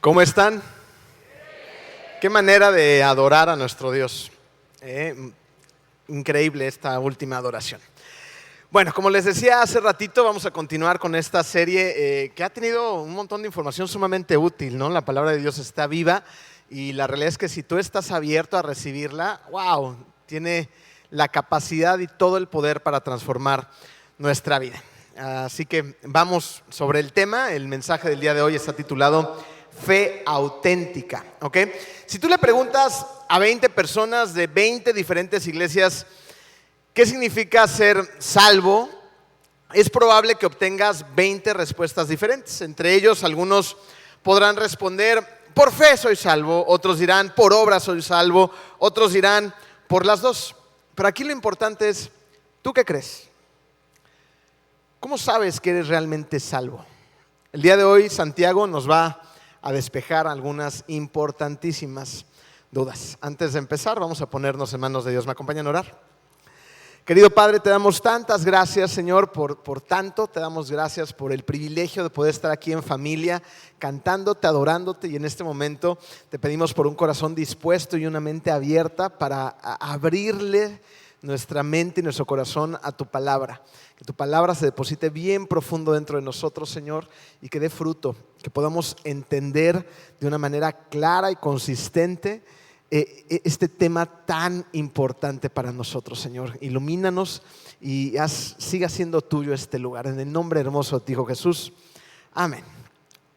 ¿Cómo están? Qué manera de adorar a nuestro Dios. Increíble esta última adoración. Bueno, como les decía hace ratito, vamos a continuar con esta serie que ha tenido un montón de información sumamente útil, ¿no? La palabra de Dios está viva y la realidad es que si tú estás abierto a recibirla, wow, tiene la capacidad y todo el poder para transformar nuestra vida. Así que vamos sobre el tema. El mensaje del día de hoy está titulado Fe auténtica, ¿ok? Si tú le preguntas a 20 personas de 20 diferentes iglesias ¿qué significa ser salvo? Es probable que obtengas 20 respuestas diferentes. Entre ellos, algunos podrán responder, por fe soy salvo, otros dirán, por obra soy salvo, otros dirán, por las dos. Pero aquí lo importante es, ¿tú qué crees? ¿Cómo sabes que eres realmente salvo? El día de hoy Santiago nos va a despejar algunas importantísimas dudas. Antes de empezar, vamos a ponernos en manos de Dios. ¿Me acompañan a orar? Querido Padre, te damos tantas gracias, Señor, por tanto. Te damos gracias por el privilegio de poder estar aquí en familia, cantándote, adorándote. Y en este momento te pedimos por un corazón dispuesto y una mente abierta para abrirle nuestra mente y nuestro corazón a tu palabra. Que tu palabra se deposite bien profundo dentro de nosotros, Señor, y que dé fruto, que podamos entender de una manera clara y consistente este tema tan importante para nosotros, Señor. Ilumínanos y siga siendo tuyo este lugar. En el nombre hermoso de ti, Hijo Jesús. Amén.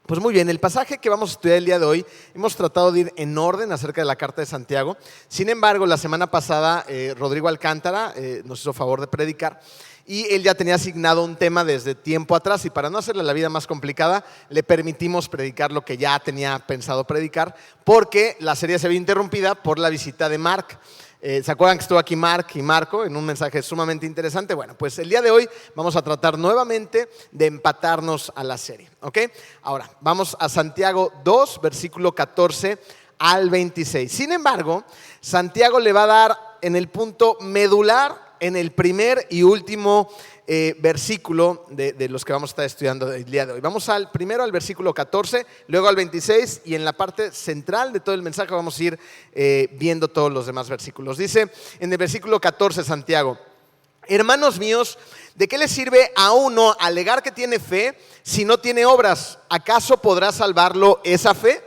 Pues muy bien, el pasaje que vamos a estudiar el día de hoy, hemos tratado de ir en orden acerca de la carta de Santiago. Sin embargo, la semana pasada Rodrigo Alcántara nos hizo favor de predicar y él ya tenía asignado un tema desde tiempo atrás y para no hacerle la vida más complicada, le permitimos predicar lo que ya tenía pensado predicar porque la serie se había interrumpida por la visita de Mark. ¿Se acuerdan que estuvo aquí Mark y Marco en un mensaje sumamente interesante? Bueno, pues el día de hoy vamos a tratar nuevamente de empatarnos a la serie, ¿ok? Ahora, vamos a Santiago 2, versículo 14 al 26. Sin embargo, Santiago le va a dar en el punto medular, en el primer y último versículo de los que vamos a estar estudiando el día de hoy. Vamos primero al versículo 14, luego al 26 y en la parte central de todo el mensaje vamos a ir viendo todos los demás versículos. Dice en el versículo 14 Santiago: hermanos míos, ¿de qué le sirve a uno alegar que tiene fe si no tiene obras? ¿Acaso podrá salvarlo esa fe?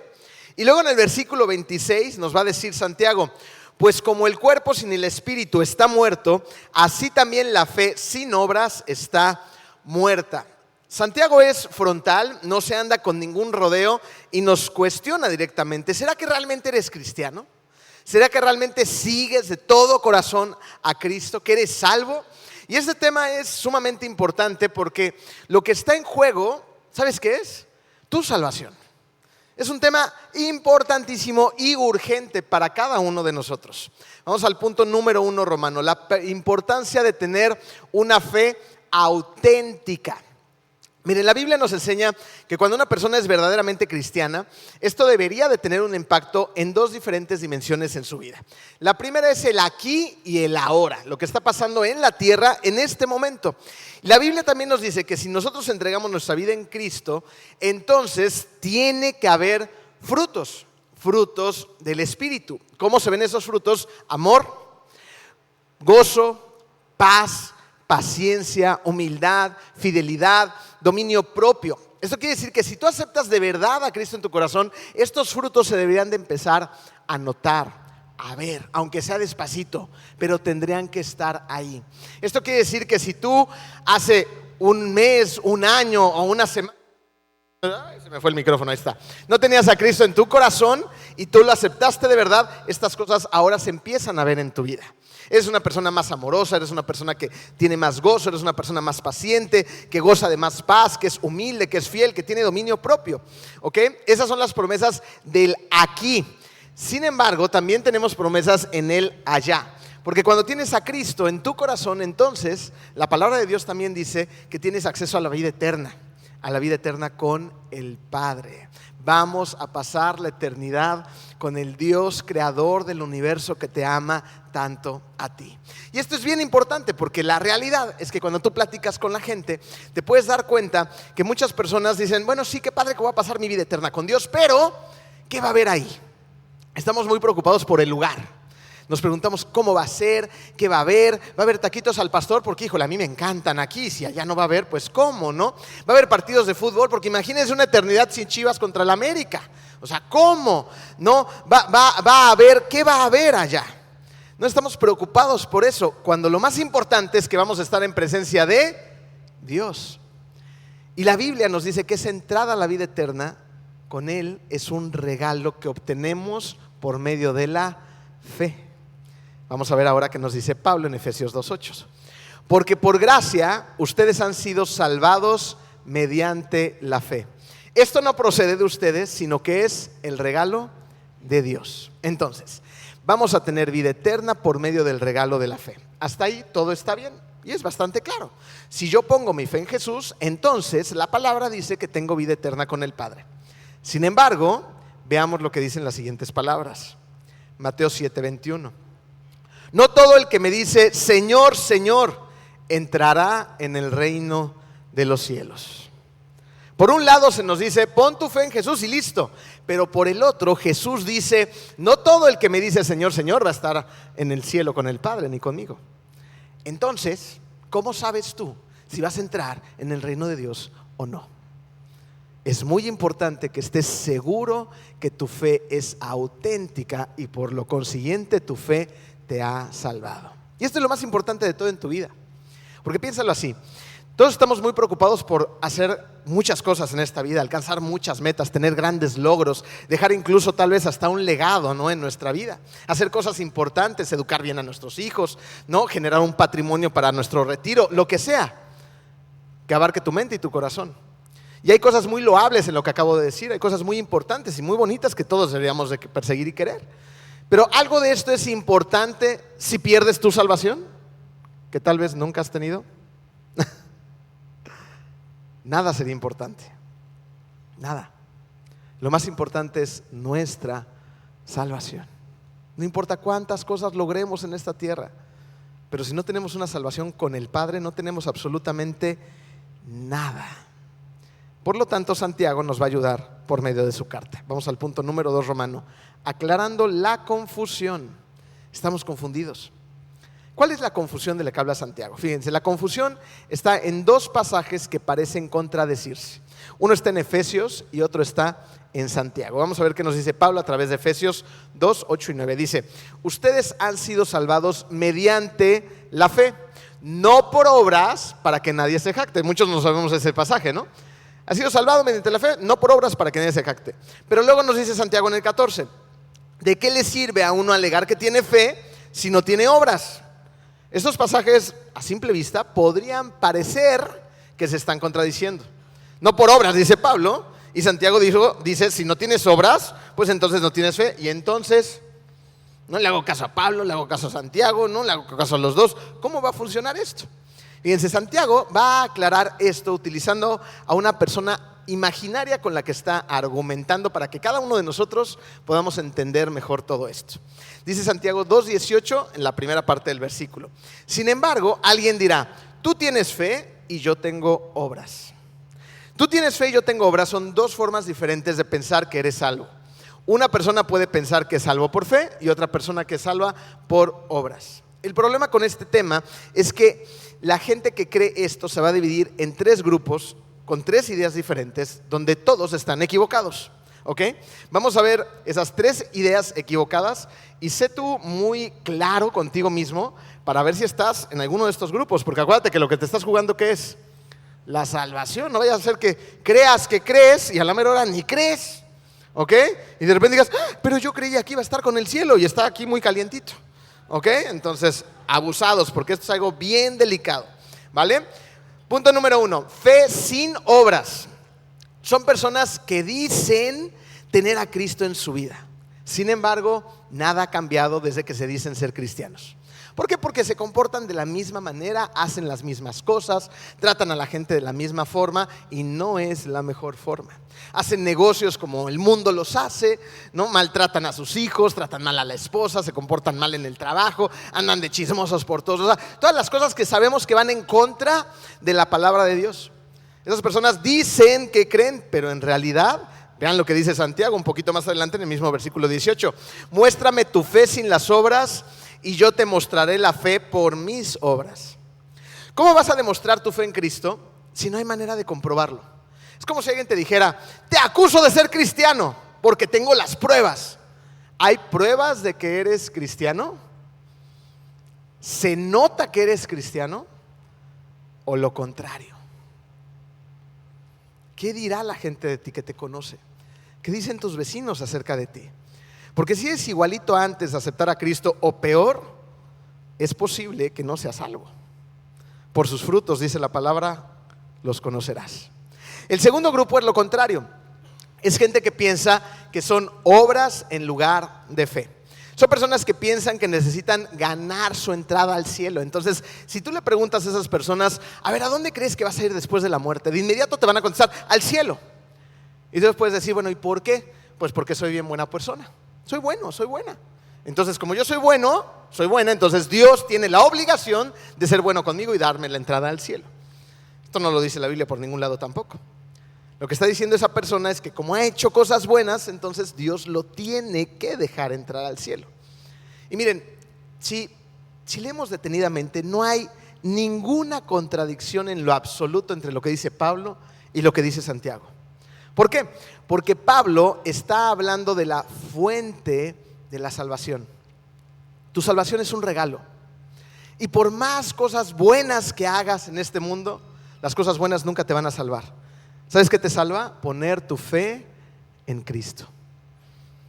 Y luego en el versículo 26 nos va a decir Santiago: pues como el cuerpo sin el espíritu está muerto, así también la fe sin obras está muerta. Santiago es frontal, no se anda con ningún rodeo y nos cuestiona directamente: ¿será que realmente eres cristiano? ¿Será que realmente sigues de todo corazón a Cristo? ¿Que eres salvo? Y este tema es sumamente importante porque lo que está en juego, ¿sabes qué es? Tu salvación. Es un tema importantísimo y urgente para cada uno de nosotros. Vamos al punto número 1, Romano, la importancia de tener una fe auténtica. Miren, la Biblia nos enseña que cuando una persona es verdaderamente cristiana, esto debería de tener un impacto en dos diferentes dimensiones en su vida. La primera es el aquí y el ahora, lo que está pasando en la tierra en este momento. La Biblia también nos dice que si nosotros entregamos nuestra vida en Cristo, entonces tiene que haber frutos del Espíritu. ¿Cómo se ven esos frutos? Amor, gozo, paz, paciencia, humildad, fidelidad, dominio propio. Esto quiere decir que si tú aceptas de verdad a Cristo en tu corazón, estos frutos se deberían de empezar a notar, a ver, aunque sea despacito, pero tendrían que estar ahí. Esto quiere decir que si tú hace un mes, un año o una semana, se me fue el micrófono, ahí está, no tenías a Cristo en tu corazón y tú lo aceptaste de verdad, estas cosas ahora se empiezan a ver en tu vida. Eres una persona más amorosa, eres una persona que tiene más gozo, eres una persona más paciente, que goza de más paz, que es humilde, que es fiel, que tiene dominio propio, ¿ok? Esas son las promesas del aquí. Sin embargo, también tenemos promesas en el allá. Porque cuando tienes a Cristo en tu corazón, entonces la palabra de Dios también dice que tienes acceso a la vida eterna con el Padre. Vamos a pasar la eternidad con el Dios creador del universo que te ama tanto a ti. Y esto es bien importante porque la realidad es que cuando tú platicas con la gente te puedes dar cuenta que muchas personas dicen: bueno, sí, qué padre que voy a pasar mi vida eterna con Dios, pero ¿qué va a haber ahí? Estamos muy preocupados por el lugar. Nos preguntamos cómo va a ser, qué va a haber. ¿Va a haber taquitos al pastor? Porque, híjole, a mí me encantan aquí. Si allá no va a haber, pues ¿cómo, no? Va a haber partidos de fútbol, porque imagínense una eternidad sin Chivas contra el América. O sea, ¿cómo? No, va a haber, ¿qué va a haber allá? No estamos preocupados por eso, cuando lo más importante es que vamos a estar en presencia de Dios. Y la Biblia nos dice que esa entrada a la vida eterna con Él es un regalo que obtenemos por medio de la fe. Vamos a ver ahora qué nos dice Pablo en Efesios 2:8. Porque por gracia ustedes han sido salvados mediante la fe. Esto no procede de ustedes, sino que es el regalo de Dios. Entonces, vamos a tener vida eterna por medio del regalo de la fe. Hasta ahí todo está bien y es bastante claro. Si yo pongo mi fe en Jesús, entonces la palabra dice que tengo vida eterna con el Padre. Sin embargo, veamos lo que dicen las siguientes palabras. Mateo 7:21. No todo el que me dice Señor, Señor, entrará en el reino de los cielos. Por un lado se nos dice, pon tu fe en Jesús y listo. Pero por el otro, Jesús dice, no todo el que me dice Señor, Señor va a estar en el cielo con el Padre ni conmigo. Entonces, ¿cómo sabes tú si vas a entrar en el reino de Dios o no? Es muy importante que estés seguro que tu fe es auténtica y por lo consiguiente tu fe te ha salvado. Y esto es lo más importante de todo en tu vida. Porque piénsalo así, todos estamos muy preocupados por hacer muchas cosas en esta vida, alcanzar muchas metas, tener grandes logros, dejar incluso tal vez hasta un legado, ¿no?, en nuestra vida, hacer cosas importantes, educar bien a nuestros hijos, ¿no?, generar un patrimonio para nuestro retiro, lo que sea, que abarque tu mente y tu corazón. Y hay cosas muy loables en lo que acabo de decir, hay cosas muy importantes y muy bonitas que todos deberíamos de perseguir y querer. Pero algo de esto es importante si pierdes tu salvación, que tal vez nunca has tenido. Nada sería importante, nada. Lo más importante es nuestra salvación. No importa cuántas cosas logremos en esta tierra, pero si no tenemos una salvación con el Padre, no tenemos absolutamente nada. Por lo tanto, Santiago nos va a ayudar por medio de su carta. Vamos al punto número 2, Romano, aclarando la confusión. Estamos confundidos. ¿Cuál es la confusión de la que habla Santiago? Fíjense, la confusión está en dos pasajes que parecen contradecirse. Uno está en Efesios y otro está en Santiago. Vamos a ver qué nos dice Pablo a través de Efesios 2, 8 y 9. Dice, ustedes han sido salvados mediante la fe, no por obras para que nadie se jacte. Muchos no sabemos ese pasaje, ¿no? Ha sido salvado mediante la fe, no por obras para que nadie se jacte. Pero luego nos dice Santiago en el 14, ¿de qué le sirve a uno alegar que tiene fe si no tiene obras? Estos pasajes a simple vista podrían parecer que se están contradiciendo. No por obras, dice Pablo, y Santiago dice, si no tienes obras, pues entonces no tienes fe. Y entonces, no le hago caso a Pablo, le hago caso a Santiago, no le hago caso a los dos. ¿Cómo va a funcionar esto? Fíjense, Santiago va a aclarar esto utilizando a una persona imaginaria con la que está argumentando para que cada uno de nosotros podamos entender mejor todo esto. Dice Santiago 2:18 en la primera parte del versículo. Sin embargo, alguien dirá, tú tienes fe y yo tengo obras. Tú tienes fe y yo tengo obras son dos formas diferentes de pensar que eres salvo. Una persona puede pensar que es salvo por fe y otra persona que es salva por obras. El problema con este tema es que la gente que cree esto se va a dividir en tres grupos con tres ideas diferentes donde todos están equivocados. ¿Ok? Vamos a ver esas tres ideas equivocadas y sé tú muy claro contigo mismo para ver si estás en alguno de estos grupos, porque acuérdate que lo que te estás jugando, ¿qué es? La salvación. No vaya a ser que creas que crees y a la mera hora ni crees, ¿ok? Y de repente digas, pero yo creía que iba a estar con el cielo y está aquí muy calientito, ¿ok? Entonces, abusados, porque esto es algo bien delicado, ¿vale? Punto número 1, fe sin obras. Son personas que dicen tener a Cristo en su vida. Sin embargo, nada ha cambiado desde que se dicen ser cristianos. ¿Por qué? Porque se comportan de la misma manera, hacen las mismas cosas, tratan a la gente de la misma forma y no es la mejor forma. Hacen negocios como el mundo los hace, ¿no? Maltratan a sus hijos, tratan mal a la esposa, se comportan mal en el trabajo, andan de chismosos por todos. O sea, todas las cosas que sabemos que van en contra de la palabra de Dios. Esas personas dicen que creen, pero en realidad Vean lo que dice Santiago un poquito más adelante en el mismo versículo 18. Muéstrame tu fe sin las obras y yo te mostraré la fe por mis obras. ¿Cómo vas a demostrar tu fe en Cristo si no hay manera de comprobarlo? Es como si alguien te dijera, te acuso de ser cristiano porque tengo las pruebas. ¿Hay pruebas de que eres cristiano? ¿Se nota que eres cristiano? ¿O lo contrario? ¿Qué dirá la gente de ti que te conoce? ¿Qué dicen tus vecinos acerca de ti? Porque si eres igualito antes de aceptar a Cristo o peor, es posible que no seas salvo. Por sus frutos, dice la palabra, los conocerás. El segundo grupo es lo contrario. Es gente que piensa que son obras en lugar de fe. Son personas que piensan que necesitan ganar su entrada al cielo. Entonces, si tú le preguntas a esas personas, a ver, ¿a dónde crees que vas a ir después de la muerte? De inmediato te van a contestar, al cielo. Y después puedes decir, bueno, ¿y por qué? Pues porque soy bien buena persona. Soy bueno, soy buena. Entonces, como yo soy bueno, soy buena, entonces Dios tiene la obligación de ser bueno conmigo y darme la entrada al cielo. Esto no lo dice la Biblia por ningún lado tampoco. Lo que está diciendo esa persona es que como ha hecho cosas buenas, entonces Dios lo tiene que dejar entrar al cielo. Y miren, si leemos detenidamente, no hay ninguna contradicción en lo absoluto entre lo que dice Pablo y lo que dice Santiago. ¿Por qué? Porque Pablo está hablando de la fuente de la salvación. Tu salvación es un regalo. Y por más cosas buenas que hagas en este mundo, las cosas buenas nunca te van a salvar. ¿Sabes qué te salva? Poner tu fe en Cristo.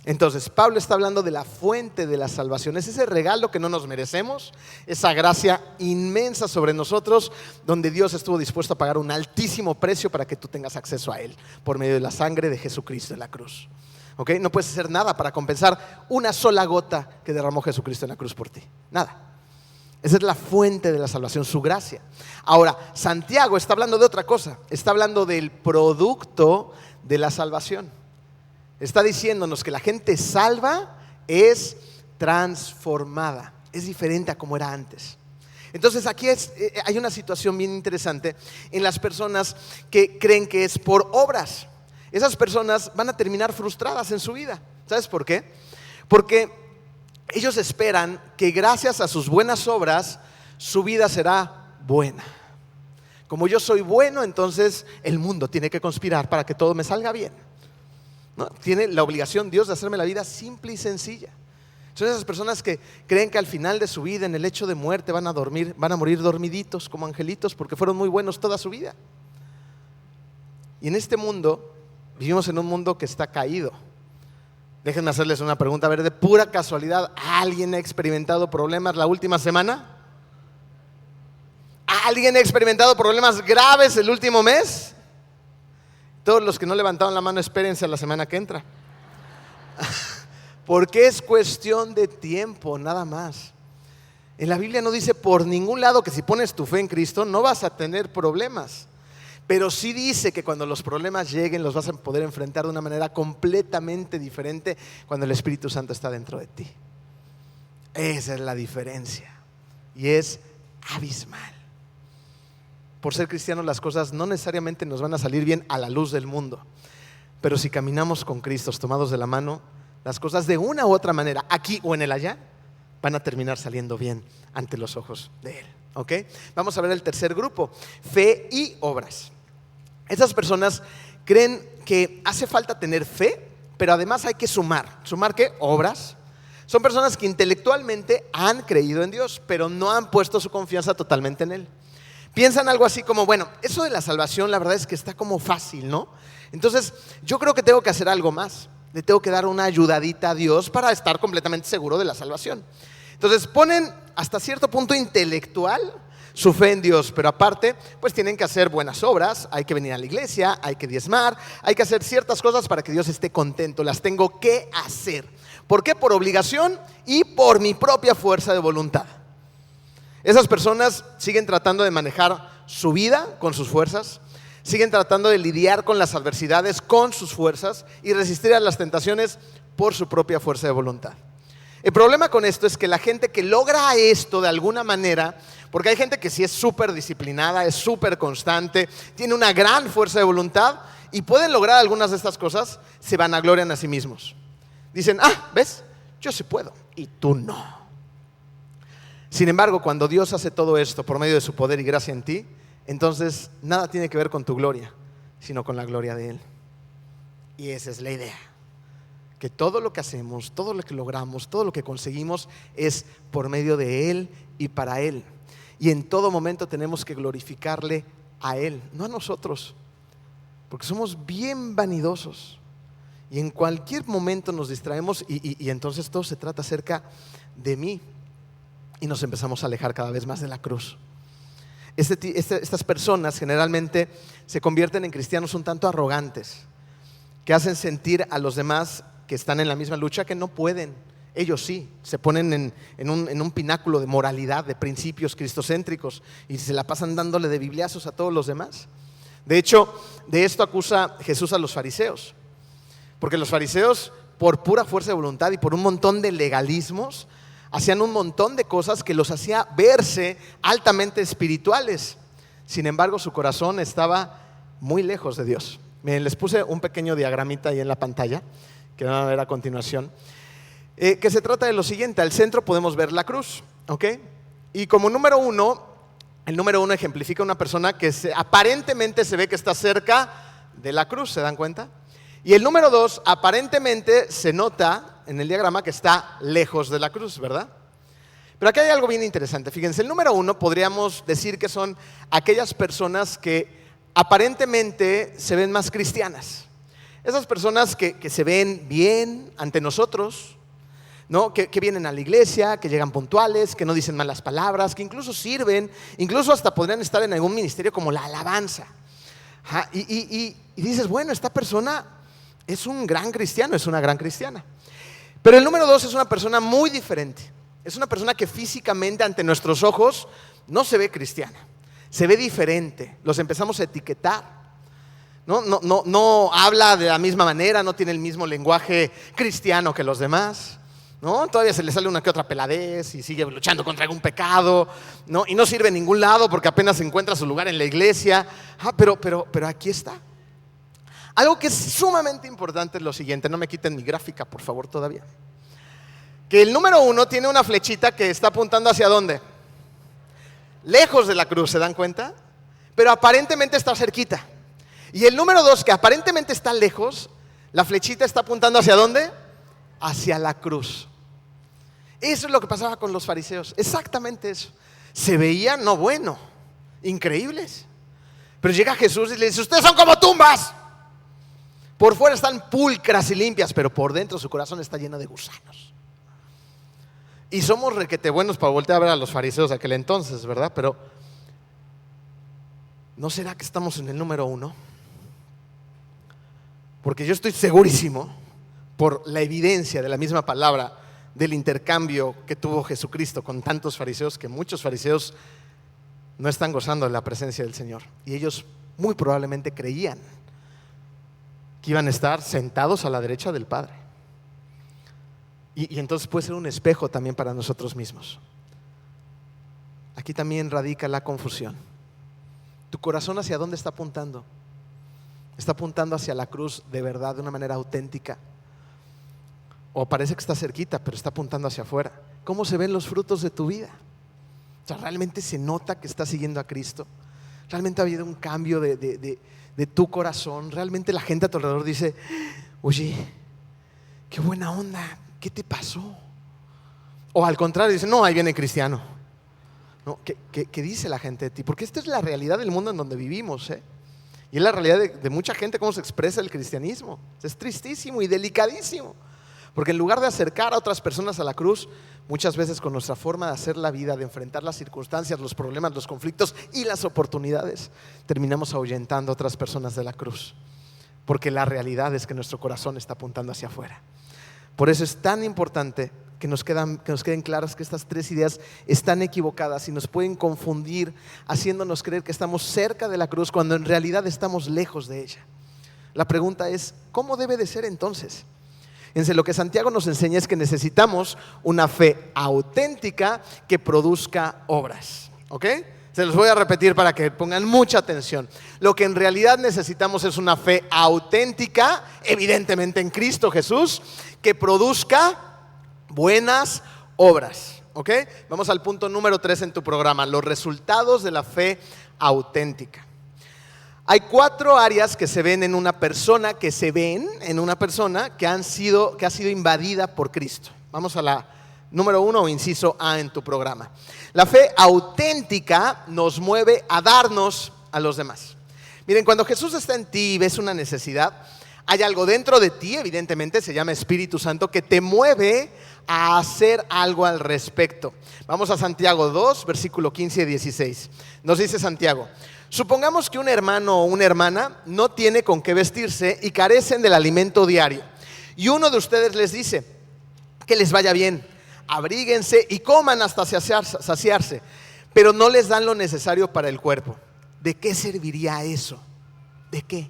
Entonces, Pablo está hablando de la fuente de la salvación. Es ese regalo que no nos merecemos, esa gracia inmensa sobre nosotros, donde Dios estuvo dispuesto a pagar un altísimo precio para que tú tengas acceso a Él, por medio de la sangre de Jesucristo en la cruz. ¿Okay? No puedes hacer nada para compensar una sola gota que derramó Jesucristo en la cruz por ti. Nada. Esa es la fuente de la salvación, su gracia. Ahora, Santiago está hablando de otra cosa. Está hablando del producto de la salvación. Está diciéndonos que la gente salva es transformada. Es diferente a como era antes. Entonces aquí hay una situación bien interesante en las personas que creen que es por obras. Esas personas van a terminar frustradas en su vida. ¿Sabes por qué? Porque ellos esperan que gracias a sus buenas obras su vida será buena. Como yo soy bueno, entonces el mundo tiene que conspirar para que todo me salga bien. ¿No? Tiene la obligación Dios de hacerme la vida simple y sencilla. Son esas personas que creen que al final de su vida, en el lecho de muerte, van a morir dormiditos como angelitos porque fueron muy buenos toda su vida. Y en este mundo, vivimos en un mundo que está caído. Déjenme hacerles una pregunta, a ver, de pura casualidad, ¿alguien ha experimentado problemas la última semana? ¿Alguien ha experimentado problemas graves el último mes? Todos los que no levantaron la mano, espérense a la semana que entra. Porque es cuestión de tiempo, nada más. En la Biblia no dice por ningún lado que si pones tu fe en Cristo no vas a tener problemas. Pero sí dice que cuando los problemas lleguen los vas a poder enfrentar de una manera completamente diferente cuando el Espíritu Santo está dentro de ti. Esa es la diferencia. Y es abismal. Por ser cristianos las cosas no necesariamente nos van a salir bien a la luz del mundo. Pero si caminamos con Cristo tomados de la mano, las cosas de una u otra manera, aquí o en el allá, van a terminar saliendo bien ante los ojos de Él. ¿Ok? Vamos a ver el tercer grupo, fe y obras. Esas personas creen que hace falta tener fe, pero además hay que sumar. ¿Sumar qué? Obras. Son personas que intelectualmente han creído en Dios, pero no han puesto su confianza totalmente en Él. Piensan algo así como, bueno, eso de la salvación la verdad es que está como fácil, ¿no? Entonces yo creo que tengo que hacer algo más. Le tengo que dar una ayudadita a Dios para estar completamente seguro de la salvación. Entonces ponen hasta cierto punto intelectual su fe en Dios, pero aparte pues tienen que hacer buenas obras, hay que venir a la iglesia, hay que diezmar, hay que hacer ciertas cosas para que Dios esté contento, las tengo que hacer. ¿Por qué? Por obligación y por mi propia fuerza de voluntad. Esas personas siguen tratando de manejar su vida con sus fuerzas, siguen tratando de lidiar con las adversidades con sus fuerzas y resistir a las tentaciones por su propia fuerza de voluntad. El problema con esto es que la gente que logra esto de alguna manera, porque hay gente que sí es súper disciplinada, es súper constante, tiene una gran fuerza de voluntad y pueden lograr algunas de estas cosas, se vanaglorian a sí mismos. Dicen, ¿ves? Yo sí puedo y tú no. Sin embargo, cuando Dios hace todo esto por medio de su poder y gracia en ti, entonces nada tiene que ver con tu gloria, sino con la gloria de Él. Y esa es la idea. Que todo lo que hacemos, todo lo que logramos, todo lo que conseguimos es por medio de Él y para Él. Y en todo momento tenemos que glorificarle a Él, no a nosotros, porque somos bien vanidosos. Y en cualquier momento nos distraemos y entonces todo se trata acerca de mí. Y nos empezamos a alejar cada vez más de la cruz. Estas personas generalmente se convierten en cristianos un tanto arrogantes, que hacen sentir a los demás que están en la misma lucha que no pueden. Ellos sí, se ponen en un pináculo de moralidad, de principios cristocéntricos y se la pasan dándole de bibliazos a todos los demás. De hecho, de esto acusa Jesús a los fariseos, porque los fariseos, por pura fuerza de voluntad y por un montón de legalismos, hacían un montón de cosas que los hacía verse altamente espirituales. Sin embargo, su corazón estaba muy lejos de Dios. Miren, les puse un pequeño diagramita ahí en la pantalla que van a ver a continuación, que se trata de lo siguiente. Al centro podemos ver la cruz, ¿ok? Y como número uno, el número uno ejemplifica una persona que aparentemente se ve que está cerca de la cruz, ¿se dan cuenta? Y el número dos, aparentemente se nota en el diagrama que está lejos de la cruz, ¿verdad? Pero aquí hay algo bien interesante. Fíjense, el número uno podríamos decir que son aquellas personas que aparentemente se ven más cristianas. Esas personas que se ven bien ante nosotros, ¿no? Que vienen a la iglesia, que llegan puntuales, que no dicen malas palabras, que incluso sirven, incluso hasta podrían estar en algún ministerio como la alabanza. Y dices, bueno, esta persona es un gran cristiano, es una gran cristiana. Pero el número dos es una persona muy diferente. Es una persona que físicamente ante nuestros ojos no se ve cristiana, se ve diferente. Los empezamos a etiquetar. No habla de la misma manera, no tiene el mismo lenguaje cristiano que los demás, ¿no? Todavía se le sale una que otra peladez y sigue luchando contra algún pecado, ¿no? Y no sirve en ningún lado porque apenas encuentra su lugar en la iglesia. Pero aquí está. Algo que es sumamente importante es lo siguiente. No me quiten mi gráfica, por favor, todavía. Que el número uno tiene una flechita que está apuntando ¿hacia dónde? Lejos de la cruz, ¿se dan cuenta? Pero aparentemente está cerquita. Y el número dos, que aparentemente está lejos, la flechita está apuntando ¿hacia dónde? Hacia la cruz. Eso es lo que pasaba con los fariseos, exactamente eso. Se veían, no bueno, increíbles. Pero llega Jesús y le dice, ustedes son como tumbas. Por fuera están pulcras y limpias, pero por dentro su corazón está lleno de gusanos. Y somos requete buenos para voltear a ver a los fariseos de aquel entonces, ¿verdad? Pero ¿no será que estamos en el número uno? Porque yo estoy segurísimo, por la evidencia de la misma palabra, del intercambio que tuvo Jesucristo con tantos fariseos, que muchos fariseos no están gozando de la presencia del Señor. Y ellos muy probablemente creían que iban a estar sentados a la derecha del Padre. Y entonces puede ser un espejo también para nosotros mismos. Aquí también radica la confusión. ¿Tu corazón hacia dónde está apuntando? ¿Está apuntando hacia la cruz de verdad, de una manera auténtica? ¿O parece que está cerquita, pero está apuntando hacia afuera? ¿Cómo se ven los frutos de tu vida? O sea, ¿realmente se nota que estás siguiendo a Cristo? ¿Realmente ha habido un cambio de tu corazón? ¿Realmente la gente a tu alrededor dice, oye, qué buena onda, qué te pasó? O al contrario, dice, no, ahí viene el cristiano. ¿No? ¿Qué dice la gente de ti? Porque esta es la realidad del mundo en donde vivimos, ¿eh? Y es la realidad de mucha gente, cómo se expresa el cristianismo. Es tristísimo y delicadísimo. Porque en lugar de acercar a otras personas a la cruz, muchas veces con nuestra forma de hacer la vida, de enfrentar las circunstancias, los problemas, los conflictos y las oportunidades, terminamos ahuyentando a otras personas de la cruz. Porque la realidad es que nuestro corazón está apuntando hacia afuera. Por eso es tan importante que nos queden claras que estas tres ideas están equivocadas y nos pueden confundir, haciéndonos creer que estamos cerca de la cruz cuando en realidad estamos lejos de ella. La pregunta es, ¿cómo debe de ser entonces? Fíjense, lo que Santiago nos enseña es que necesitamos una fe auténtica que produzca obras. ¿Ok? Se los voy a repetir para que pongan mucha atención. Lo que en realidad necesitamos es una fe auténtica, evidentemente en Cristo Jesús, que produzca buenas obras. ¿Ok? Vamos al punto número 3 en tu programa, los resultados de la fe auténtica. Hay 4 áreas que se ven en una persona, que ha sido invadida por Cristo. Vamos a la número 1 o inciso A en tu programa. La fe auténtica nos mueve a darnos a los demás. Miren, cuando Jesús está en ti y ves una necesidad, hay algo dentro de ti, evidentemente se llama Espíritu Santo, que te mueve a hacer algo al respecto. Vamos a Santiago 2, versículo 15 y 16. Nos dice Santiago: supongamos que un hermano o una hermana no tiene con qué vestirse y carecen del alimento diario. Y uno de ustedes les dice: que les vaya bien, abríguense y coman hasta saciarse, pero no les dan lo necesario para el cuerpo. ¿De qué serviría eso? ¿De qué?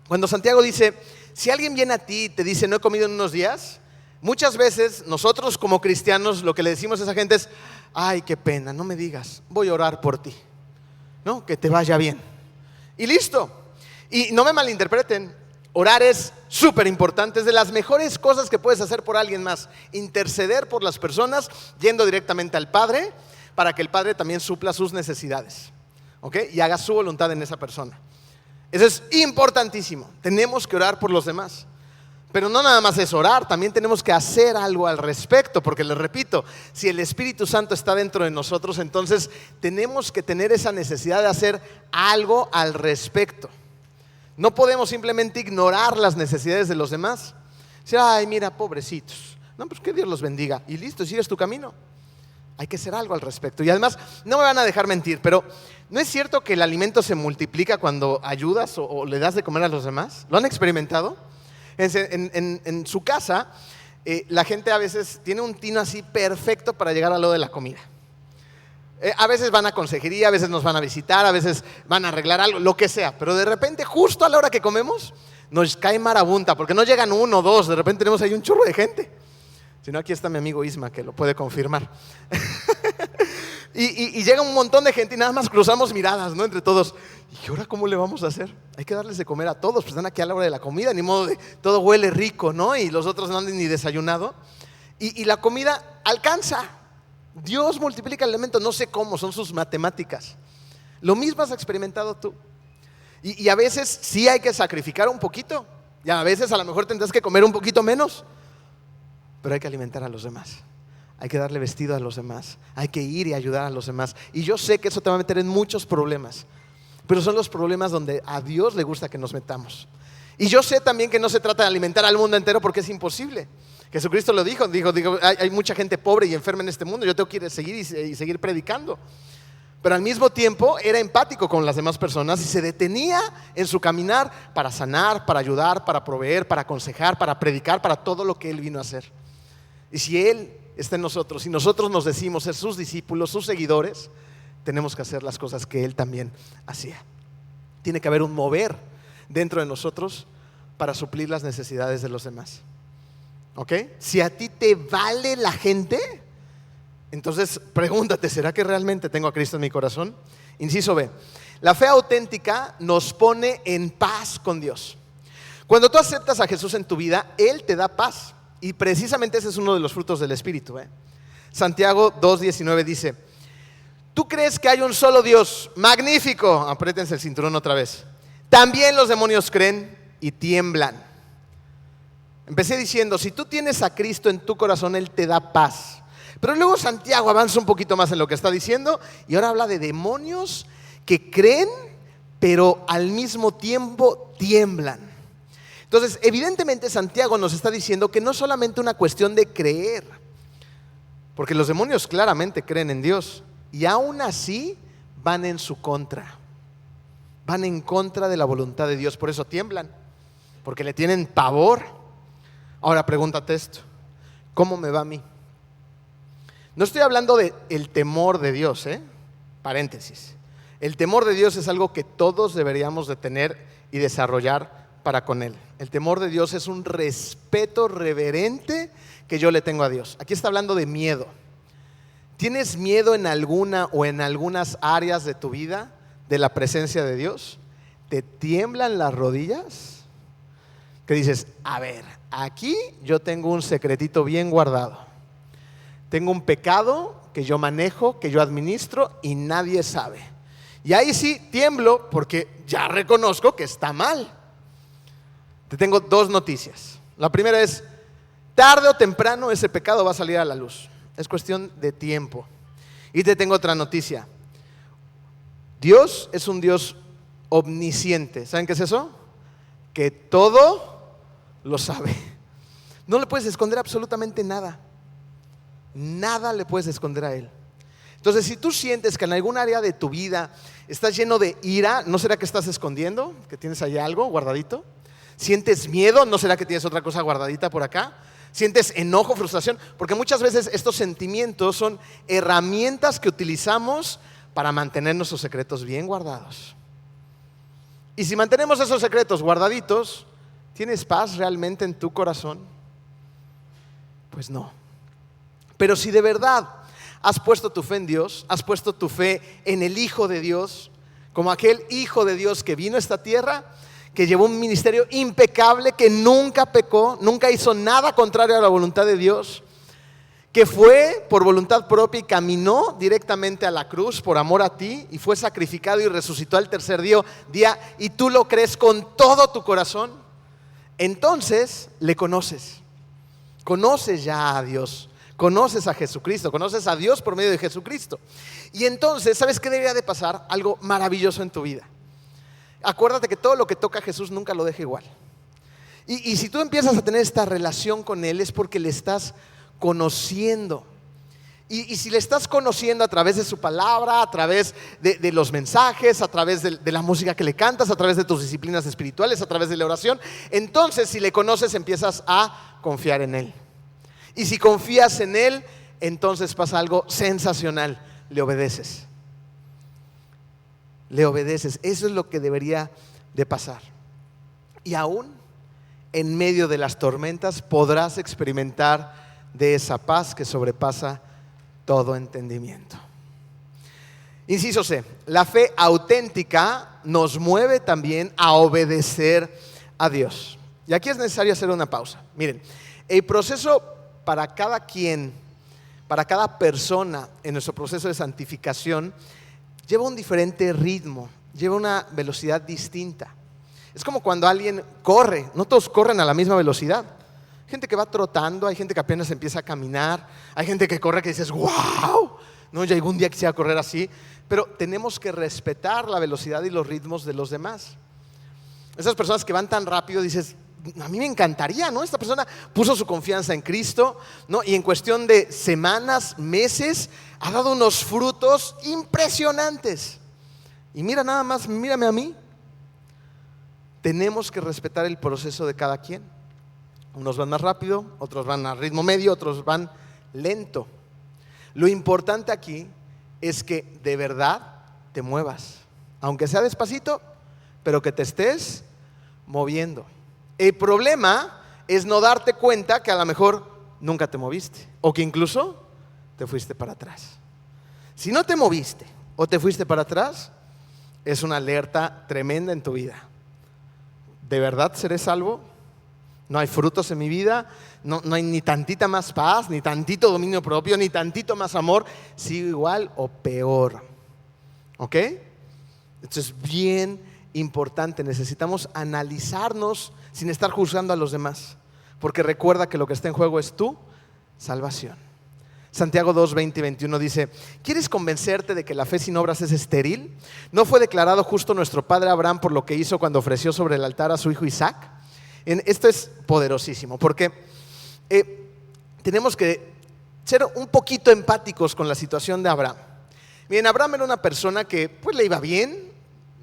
Cuando Santiago dice, si alguien viene a ti y te dice, no he comido en unos días, muchas veces nosotros como cristianos lo que le decimos a esa gente es: ay, qué pena, no me digas, voy a orar por ti, ¿no? Que te vaya bien. Y listo. Y no me malinterpreten, orar es súper importante, es de las mejores cosas que puedes hacer por alguien más. Interceder por las personas yendo directamente al Padre para que el Padre también supla sus necesidades, ¿ok? Y haga su voluntad en esa persona. Eso es importantísimo. Tenemos que orar por los demás. Pero no nada más es orar, también tenemos que hacer algo al respecto, porque les repito, si el Espíritu Santo está dentro de nosotros, entonces tenemos que tener esa necesidad de hacer algo al respecto. No podemos simplemente ignorar las necesidades de los demás. Decir, ay, mira, pobrecitos. No, pues que Dios los bendiga. Y listo, sigues tu camino. Hay que hacer algo al respecto. Y además, no me van a dejar mentir, pero ¿no es cierto que el alimento se multiplica cuando ayudas o le das de comer a los demás? ¿Lo han experimentado? En su casa, la gente a veces tiene un tino así perfecto para llegar a lo de la comida. A veces van a consejería, a veces nos van a visitar, a veces van a arreglar algo, lo que sea. Pero de repente, justo a la hora que comemos, nos cae marabunta, porque no llegan 1 o 2, de repente tenemos ahí un chorro de gente. Si no, aquí está mi amigo Isma, que lo puede confirmar. y llega un montón de gente y nada más cruzamos miradas, ¿no? Entre todos. ¿Y ahora cómo le vamos a hacer? Hay que darles de comer a todos, pues están aquí a la hora de la comida, ni modo de todo huele rico, ¿no? Y los otros no han ni desayunado. Y la comida alcanza. Dios multiplica el alimento, no sé cómo, son sus matemáticas. Lo mismo has experimentado tú. Y a veces sí hay que sacrificar un poquito. Y a veces a lo mejor tendrás que comer un poquito menos. Pero hay que alimentar a los demás. Hay que darle vestido a los demás. Hay que ir y ayudar a los demás. Y yo sé que eso te va a meter en muchos problemas. Pero son los problemas donde a Dios le gusta que nos metamos. Y yo sé también que no se trata de alimentar al mundo entero porque es imposible. Jesucristo lo dijo, hay mucha gente pobre y enferma en este mundo. Yo tengo que ir a seguir y seguir predicando. Pero al mismo tiempo era empático con las demás personas y se detenía en su caminar para sanar, para ayudar, para proveer, para aconsejar, para predicar, para todo lo que Él vino a hacer. Y si Él está en nosotros y nosotros nos decimos ser sus discípulos, sus seguidores, tenemos que hacer las cosas que Él también hacía. Tiene que haber un mover dentro de nosotros para suplir las necesidades de los demás. ¿Ok? Si a ti te vale la gente, entonces pregúntate, ¿será que realmente tengo a Cristo en mi corazón? Inciso B, la fe auténtica nos pone en paz con Dios. Cuando tú aceptas a Jesús en tu vida, Él te da paz. Y precisamente ese es uno de los frutos del Espíritu. Santiago 2:19 dice: ¿tú crees que hay un solo Dios? Magnífico. Apriétense el cinturón otra vez. También los demonios creen y tiemblan. Empecé diciendo, si tú tienes a Cristo en tu corazón, Él te da paz. Pero luego Santiago avanza un poquito más en lo que está diciendo y ahora habla de demonios que creen, pero al mismo tiempo tiemblan. Entonces, evidentemente Santiago nos está diciendo que no es solamente una cuestión de creer, porque los demonios claramente creen en Dios y aún así van en su contra, van en contra de la voluntad de Dios, por eso tiemblan, porque le tienen pavor. Ahora pregúntate esto, ¿cómo me va a mí? No estoy hablando del temor de Dios, paréntesis. El temor de Dios es algo que todos deberíamos de tener y desarrollar para con Él. El temor de Dios es un respeto reverente que yo le tengo a Dios. Aquí está hablando de miedo. ¿Tienes miedo en alguna o en algunas áreas de tu vida de la presencia de Dios? ¿Te tiemblan las rodillas? Que dices, a ver, aquí yo tengo un secretito bien guardado. Tengo un pecado que yo manejo, que yo administro y nadie sabe. Y ahí sí tiemblo porque ya reconozco que está mal. Te tengo dos noticias. La primera es, tarde o temprano ese pecado va a salir a la luz. Es cuestión de tiempo. Y te tengo otra noticia. Dios es un Dios omnisciente. ¿Saben qué es eso? Que todo lo sabe. No le puedes esconder absolutamente nada. Nada le puedes esconder a Él. Entonces, si tú sientes que en algún área de tu vida estás lleno de ira, ¿no será que estás escondiendo? ¿Que tienes ahí algo guardadito? ¿Sientes miedo? ¿No será que tienes otra cosa guardadita por acá? ¿Sientes enojo, frustración? Porque muchas veces estos sentimientos son herramientas que utilizamos para mantener nuestros secretos bien guardados. Y si mantenemos esos secretos guardaditos, ¿tienes paz realmente en tu corazón? Pues no. Pero si de verdad has puesto tu fe en Dios, has puesto tu fe en el Hijo de Dios, como aquel Hijo de Dios que vino a esta tierra, que llevó un ministerio impecable, que nunca pecó, nunca hizo nada contrario a la voluntad de Dios, que fue por voluntad propia y caminó directamente a la cruz por amor a ti y fue sacrificado y resucitó al tercer día y tú lo crees con todo tu corazón, entonces le conoces. Conoces ya a Dios, conoces a Jesucristo, conoces a Dios por medio de Jesucristo. Y entonces, ¿sabes qué debería de pasar? Algo maravilloso en tu vida. Acuérdate que todo lo que toca a Jesús nunca lo deja igual. Y si tú empiezas a tener esta relación con Él es porque le estás conociendo. Y si le estás conociendo a través de su palabra, a través de los mensajes, a través de la música que le cantas, a través de tus disciplinas espirituales, a través de la oración, entonces si le conoces empiezas a confiar en Él. Y si confías en Él, entonces pasa algo sensacional, le obedeces. Le obedeces, eso es lo que debería de pasar. Y aún en medio de las tormentas podrás experimentar de esa paz que sobrepasa todo entendimiento. Inciso C, la fe auténtica nos mueve también a obedecer a Dios. Y aquí es necesario hacer una pausa. Miren, el proceso para cada quien, para cada persona en nuestro proceso de santificación lleva un diferente ritmo, lleva una velocidad distinta. Es como cuando alguien corre, no todos corren a la misma velocidad. Hay gente que va trotando, hay gente que apenas empieza a caminar, hay gente que corre que dices, wow, no, ya algún día quisiera correr así. Pero tenemos que respetar la velocidad y los ritmos de los demás. Esas personas que van tan rápido, dices, a mí me encantaría, ¿no? Esta persona puso su confianza en Cristo, ¿no? Y en cuestión de semanas, meses, ha dado unos frutos impresionantes. Y mira nada más, mírame a mí. Tenemos que respetar el proceso de cada quien. Unos van más rápido, otros van a ritmo medio, otros van lento. Lo importante aquí es que de verdad te muevas, aunque sea despacito, pero que te estés moviendo. El problema es no darte cuenta que a lo mejor nunca te moviste o que incluso te fuiste para atrás. Si no te moviste o te fuiste para atrás, es una alerta tremenda en tu vida. ¿De verdad seré salvo? No hay frutos en mi vida, no hay ni tantita más paz, ni tantito dominio propio, ni tantito más amor. Sigo igual o peor. ¿Ok? Esto es bien importante. Necesitamos analizarnos sin estar juzgando a los demás, porque recuerda que lo que está en juego es tu salvación. Santiago 2, 20 y 21 dice: ¿quieres convencerte de que la fe sin obras es estéril? ¿No fue declarado justo nuestro padre Abraham por lo que hizo cuando ofreció sobre el altar a su hijo Isaac? Esto es poderosísimo, porque tenemos que ser un poquito empáticos con la situación de Abraham. Miren, Abraham era una persona que pues le iba bien,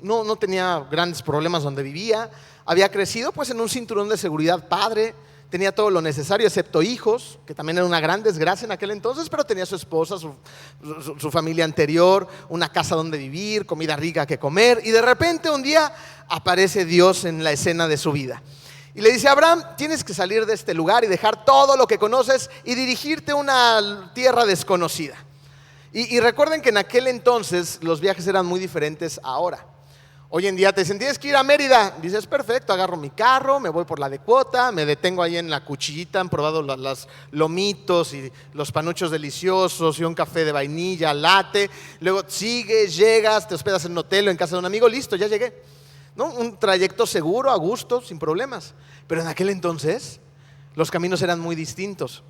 no tenía grandes problemas donde vivía, había crecido pues en un cinturón de seguridad padre, tenía todo lo necesario excepto hijos, que también era una gran desgracia en aquel entonces, pero tenía su esposa, su familia anterior, una casa donde vivir, comida rica que comer, y de repente un día aparece Dios en la escena de su vida. Y le dice: Abraham, tienes que salir de este lugar y dejar todo lo que conoces y dirigirte a una tierra desconocida. Y recuerden que en aquel entonces los viajes eran muy diferentes a ahora. Hoy en día te dicen: tienes que ir a Mérida. Dices: perfecto, agarro mi carro, me voy por la de cuota, me detengo ahí en la cuchillita. Han probado los lomitos y los panuchos deliciosos y un café de vainilla, latte. Luego sigues, llegas, te hospedas en un hotel o en casa de un amigo, listo, ya llegué, ¿no? Un trayecto seguro, a gusto, sin problemas. Pero en aquel entonces los caminos eran muy distintos.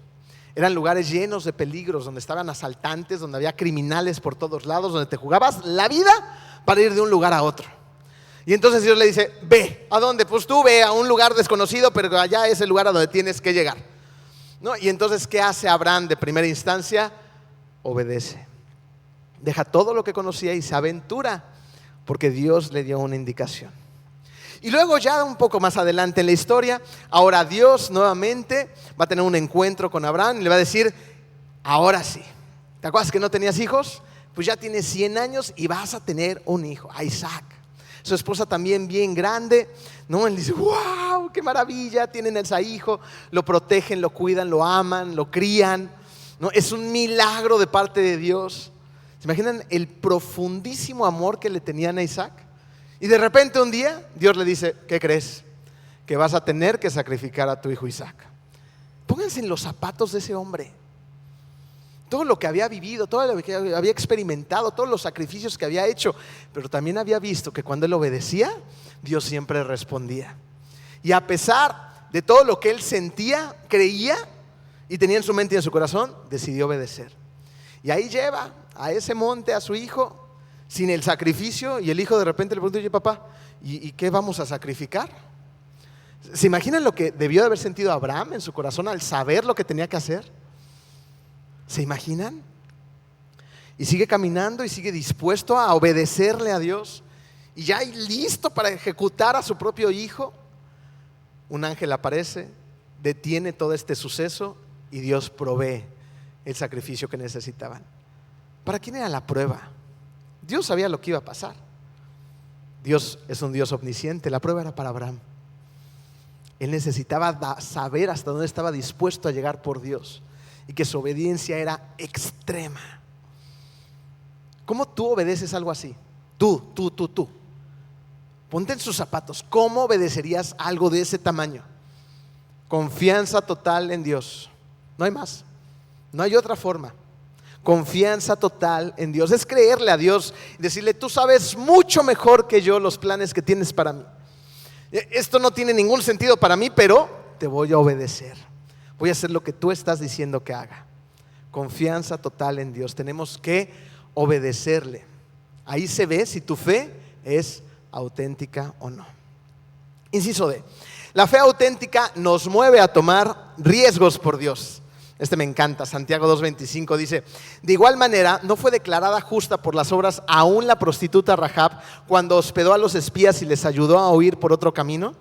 Eran lugares llenos de peligros, donde estaban asaltantes, donde había criminales por todos lados, donde te jugabas la vida para ir de un lugar a otro. Y entonces Dios le dice: ve. ¿A dónde? Pues tú ve a un lugar desconocido, pero allá es el lugar a donde tienes que llegar, ¿no? Y entonces, ¿qué hace Abraham de primera instancia? Obedece. Deja todo lo que conocía y se aventura, porque Dios le dio una indicación. Y luego, ya un poco más adelante en la historia, ahora Dios nuevamente va a tener un encuentro con Abraham y le va a decir: ahora sí, ¿te acuerdas que no tenías hijos? Pues ya tienes 100 años y vas a tener un hijo, a Isaac. Su esposa también bien grande, ¿no? Él dice: wow, qué maravilla, tienen a ese hijo. Lo protegen, lo cuidan, lo aman, lo crían, ¿no? Es un milagro de parte de Dios. ¿Se imaginan el profundísimo amor que le tenían a Isaac? Y de repente un día Dios le dice: ¿qué crees? Que vas a tener que sacrificar a tu hijo Isaac. Pónganse en los zapatos de ese hombre. Todo lo que había vivido, todo lo que había experimentado, todos los sacrificios que había hecho, pero también había visto que cuando él obedecía, Dios siempre respondía. Y a pesar de todo lo que él sentía, creía y tenía en su mente y en su corazón, decidió obedecer. Y ahí lleva a ese monte a su hijo sin el sacrificio, y el hijo de repente le pregunta: oye, papá, ¿y qué vamos a sacrificar? ¿Se imaginan lo que debió de haber sentido Abraham en su corazón al saber lo que tenía que hacer? ¿Se imaginan? Y sigue caminando y sigue dispuesto a obedecerle a Dios. Y ya listo para ejecutar a su propio hijo, un ángel aparece, detiene todo este suceso y Dios provee el sacrificio que necesitaban. ¿Para quién era la prueba? Dios sabía lo que iba a pasar. Dios es un Dios omnisciente. La prueba era para Abraham. Él necesitaba saber hasta dónde estaba dispuesto a llegar por Dios, y que su obediencia era extrema. ¿Cómo tú obedeces algo así? Tú. Ponte en sus zapatos. ¿Cómo obedecerías algo de ese tamaño? Confianza total en Dios. No hay más. No hay otra forma. Confianza total en Dios. Es creerle a Dios y decirle: tú sabes mucho mejor que yo los planes que tienes para mí. Esto no tiene ningún sentido para mí, pero te voy a obedecer. Voy a hacer lo que tú estás diciendo que haga. Confianza total en Dios. Tenemos que obedecerle. Ahí se ve si tu fe es auténtica o no. Inciso D. La fe auténtica nos mueve a tomar riesgos por Dios. Este me encanta. Santiago 2:25 dice: de igual manera no fue declarada justa por las obras aún la prostituta Rahab, cuando hospedó a los espías y les ayudó a huir por otro camino.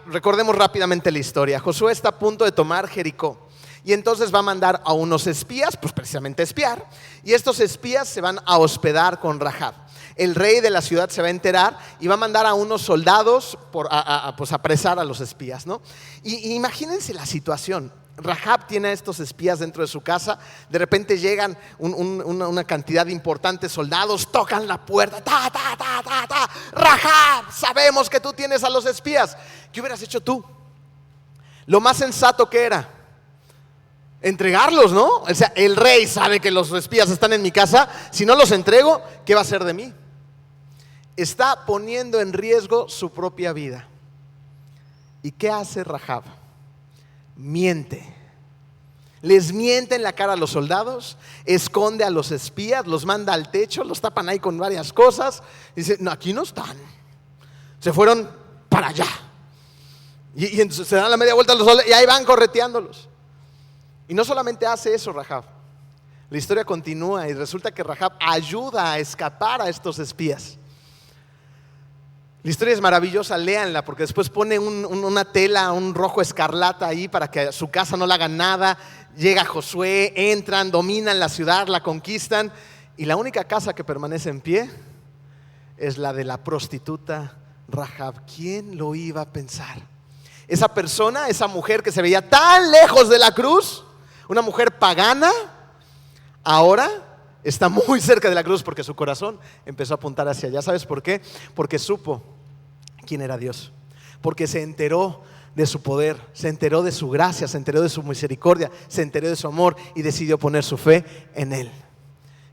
Recordemos rápidamente la historia. Josué está a punto de tomar Jericó, y entonces va a mandar a unos espías, pues precisamente a espiar, y estos espías se van a hospedar con Rahab. El rey de la ciudad se va a enterar y va a mandar a unos soldados pues a apresar a los espías, ¿no? Y imagínense la situación. Rahab tiene a estos espías dentro de su casa. De repente llegan una cantidad de importantes soldados, tocan la puerta, Rahab, sabemos que tú tienes a los espías. ¿Qué hubieras hecho tú? Lo más sensato que era entregarlos, ¿no? O sea, el rey sabe que los espías están en mi casa. Si no los entrego, ¿qué va a hacer de mí? Está poniendo en riesgo su propia vida. ¿Y qué hace Rahab? Miente. Les miente en la cara a los soldados, esconde a los espías, los manda al techo, los tapan ahí con varias cosas. Dice: no, aquí no están, se fueron para allá. Y entonces se dan la media vuelta a los soldados y ahí van correteándolos. Y no solamente hace eso Rahab, la historia continúa y resulta que Rahab ayuda a escapar a estos espías. La historia es maravillosa, léanla, porque después pone una tela, un rojo escarlata ahí para que a su casa no le hagan nada. Llega Josué, entran, dominan la ciudad, la conquistan, y la única casa que permanece en pie es la de la prostituta Rahab. ¿Quién lo iba a pensar? Esa persona, esa mujer que se veía tan lejos de la cruz, una mujer pagana, ahora está muy cerca de la cruz porque su corazón empezó a apuntar hacia allá. ¿Sabes por qué? Porque supo quién era Dios, porque se enteró de su poder, se enteró de su gracia, se enteró de su misericordia, se enteró de su amor y decidió poner su fe en Él.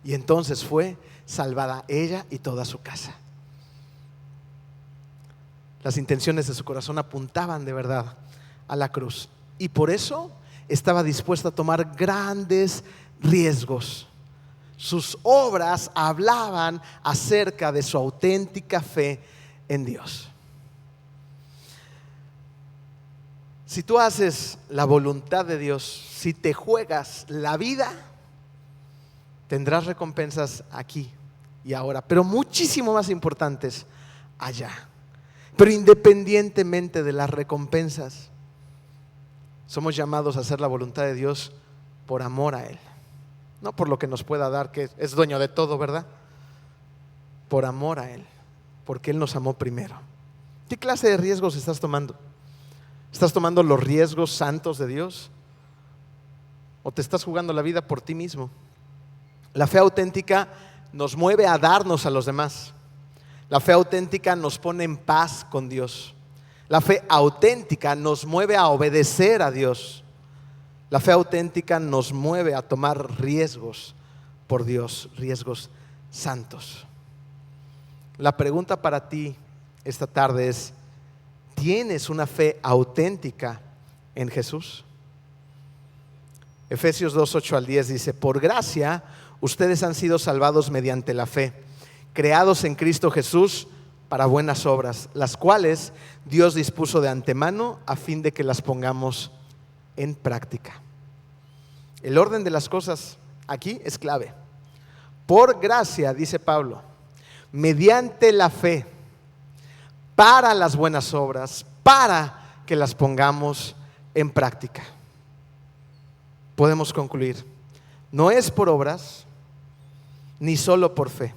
Y entonces fue salvada ella y toda su casa. Las intenciones de su corazón apuntaban de verdad a la cruz, y por eso estaba dispuesta a tomar grandes riesgos. Sus obras hablaban acerca de su auténtica fe en Dios. Si tú haces la voluntad de Dios, si te juegas la vida, tendrás recompensas aquí y ahora, pero muchísimo más importantes allá. Pero independientemente de las recompensas, somos llamados a hacer la voluntad de Dios por amor a Él. No por lo que nos pueda dar, que es dueño de todo, ¿verdad? Por amor a Él, porque Él nos amó primero. ¿Qué clase de riesgos estás tomando? ¿Estás tomando los riesgos santos de Dios? ¿O te estás jugando la vida por ti mismo? La fe auténtica nos mueve a darnos a los demás. La fe auténtica nos pone en paz con Dios. La fe auténtica nos mueve a obedecer a Dios. La fe auténtica nos mueve a tomar riesgos por Dios, riesgos santos. La pregunta para ti esta tarde es: ¿tienes una fe auténtica en Jesús? Efesios 2, 8 al 10 dice: por gracia ustedes han sido salvados mediante la fe, creados en Cristo Jesús para buenas obras, las cuales Dios dispuso de antemano a fin de que las pongamos en práctica. El orden de las cosas aquí es clave. Por gracia, dice Pablo, mediante la fe, para las buenas obras, para que las pongamos en práctica. Podemos concluir: no es por obras ni solo por fe,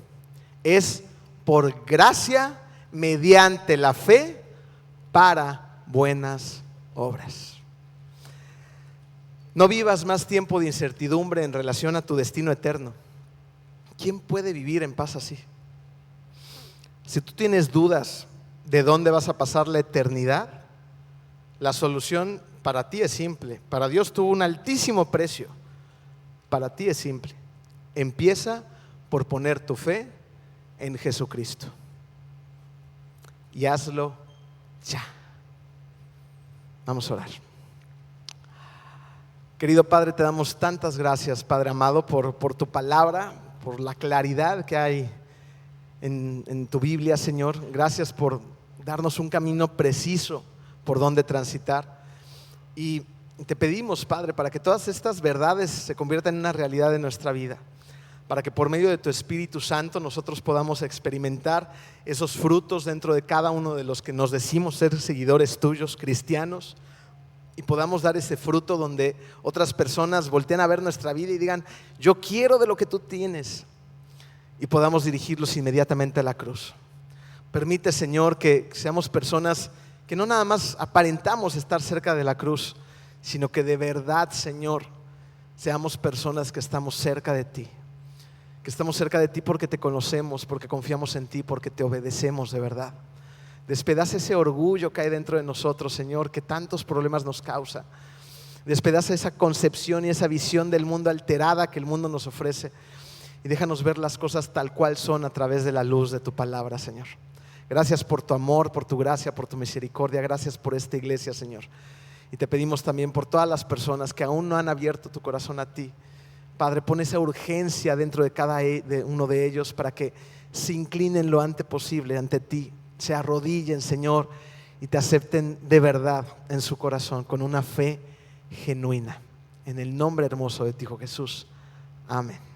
es por gracia mediante la fe para buenas obras. No vivas más tiempo de incertidumbre en relación a tu destino eterno. ¿Quién puede vivir en paz así? Si tú tienes dudas de dónde vas a pasar la eternidad, la solución para ti es simple. Para Dios tuvo un altísimo precio. Para ti es simple. Empieza por poner tu fe en Jesucristo y hazlo ya. Vamos a orar. Querido Padre, te damos tantas gracias, Padre amado, por tu palabra, por la claridad que hay en tu Biblia, Señor. Gracias por darnos un camino preciso por donde transitar. Y te pedimos, Padre, para que todas estas verdades se conviertan en una realidad de nuestra vida, para que por medio de tu Espíritu Santo nosotros podamos experimentar esos frutos dentro de cada uno de los que nos decimos ser seguidores tuyos, cristianos, y podamos dar ese fruto donde otras personas volteen a ver nuestra vida y digan: yo quiero de lo que tú tienes, y podamos dirigirlos inmediatamente a la cruz. Permite, Señor, que seamos personas que no nada más aparentamos estar cerca de la cruz, sino que de verdad, Señor, seamos personas que estamos cerca de ti. Que estamos cerca de ti porque te conocemos, porque confiamos en ti, porque te obedecemos de verdad. Despedaza ese orgullo que hay dentro de nosotros, Señor, que tantos problemas nos causa. Despedaza esa concepción y esa visión del mundo alterada que el mundo nos ofrece, y déjanos ver las cosas tal cual son a través de la luz de tu palabra, Señor. Gracias por tu amor, por tu gracia, por tu misericordia. Gracias por esta iglesia, Señor. Y te pedimos también por todas las personas que aún no han abierto tu corazón a ti. Padre, pon esa urgencia dentro de cada uno de ellos para que se inclinen lo antes posible ante ti, se arrodillen, Señor, y te acepten de verdad en su corazón con una fe genuina. En el nombre hermoso de ti, Hijo Jesús. Amén.